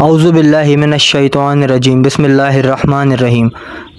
اعوذ باللہ من الشیطان الرجیم بسم اللہ الرحمن الرحیم۔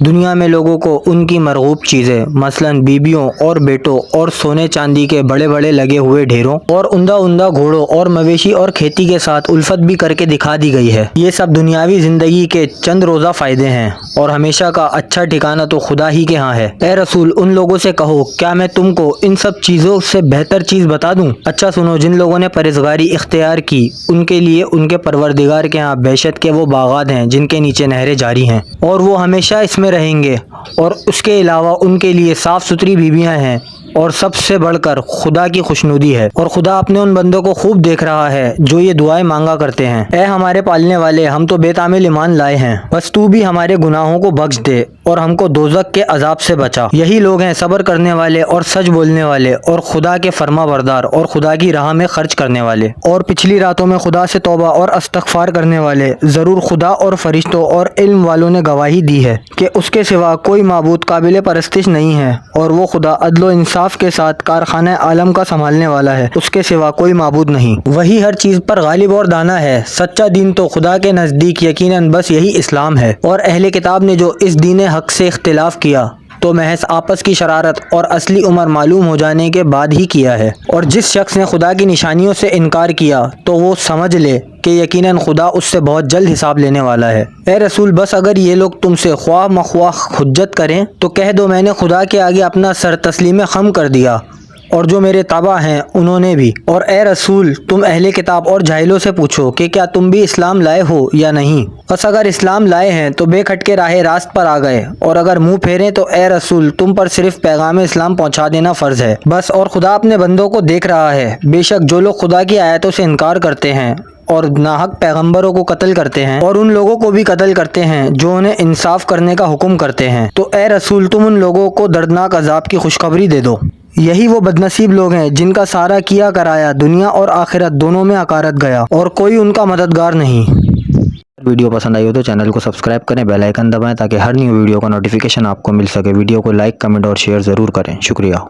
دنیا میں لوگوں کو ان کی مرغوب چیزیں مثلاً بیویوں اور بیٹوں اور سونے چاندی کے بڑے بڑے لگے ہوئے ڈھیروں اور عمدہ گھوڑوں اور مویشی اور کھیتی کے ساتھ الفت بھی کر کے دکھا دی گئی ہے۔ یہ سب دنیاوی زندگی کے چند روزہ فائدے ہیں اور ہمیشہ کا اچھا ٹھکانہ تو خدا ہی کے ہاں ہے۔ اے رسول، ان لوگوں سے کہو کیا میں تم کو ان سب چیزوں سے بہتر چیز بتا دوں؟ اچھا سنو، جن لوگوں نے پرہیزگاری اختیار کی ان کے لیے ان کے پروردگار کے ہاں بیشت کے وہ باغات ہیں جن کے نیچے نہریں جاری ہیں اور وہ ہمیشہ اس میں رہیں گے، اور اس کے علاوہ ان کے لیے صاف ستھری بیویاں ہیں، اور سب سے بڑھ کر خدا کی خوشنودی ہے، اور خدا اپنے ان بندوں کو خوب دیکھ رہا ہے جو یہ دعائیں مانگا کرتے ہیں۔ اے ہمارے پالنے والے، ہم تو بے تعمیل ایمان لائے ہیں، بس تو بھی ہمارے گناہوں کو بخش دے اور ہم کو دوزخ کے عذاب سے بچا۔ یہی لوگ ہیں صبر کرنے والے اور سچ بولنے والے اور خدا کے فرما بردار اور خدا کی راہ میں خرچ کرنے والے اور پچھلی راتوں میں خدا سے توبہ اور استغفار کرنے والے۔ ضرور خدا اور فرشتوں اور علم والوں نے گواہی دی ہے کہ اس کے سوا کوئی معبود قابل پرستش نہیں ہے، اور وہ خدا عدل و انصاف کے ساتھ کارخانہ عالم کا سنبھالنے والا ہے، اس کے سوا کوئی معبود نہیں۔ وہی ہر چیز پر غالب اور دانا ہے۔ سچا دین تو خدا کے نزدیک یقیناً بس یہی اسلام ہے، اور اہل کتاب نے جو اس دین حق سے اختلاف کیا تو محض آپس کی شرارت اور اصلی عمر معلوم ہو جانے کے بعد ہی کیا ہے، اور جس شخص نے خدا کی نشانیوں سے انکار کیا تو وہ سمجھ لے کہ یقیناً خدا اس سے بہت جلد حساب لینے والا ہے۔ اے رسول، بس اگر یہ لوگ تم سے خواہ مخواہ حجت کریں تو کہہ دو میں نے خدا کے آگے اپنا سر تسلیم خم کر دیا، اور جو میرے تابع ہیں انہوں نے بھی۔ اور اے رسول، تم اہل کتاب اور جاہلوں سے پوچھو کہ کیا تم بھی اسلام لائے ہو یا نہیں؟ بس اگر اسلام لائے ہیں تو بے کھٹکے راہ راست پر آ گئے، اور اگر منہ پھیریں تو اے رسول تم پر صرف پیغام اسلام پہنچا دینا فرض ہے بس۔ اور خدا اپنے بندوں کو دیکھ رہا ہے۔ بے شک جو لوگ خدا کی آیتوں سے انکار کرتے ہیں اور ناحق پیغمبروں کو قتل کرتے ہیں اور ان لوگوں کو بھی قتل کرتے ہیں جو انہیں انصاف کرنے کا حکم کرتے ہیں، تو اے رسول تم ان لوگوں کو دردناک عذاب کی خوشخبری دے دو۔ یہی وہ بدنصیب لوگ ہیں جن کا سارا کیا کرایا دنیا اور آخرت دونوں میں عقارت گیا، اور کوئی ان کا مددگار نہیں۔ ویڈیو پسند آئی ہو تو چینل کو سبسکرائب کریں، بیل آئیکن دبائیں تاکہ ہر نیو ویڈیو کا نوٹیفیکیشن آپ کو مل سکے۔ ویڈیو کو لائک، کمنٹ اور شیئر ضرور کریں۔ شکریہ۔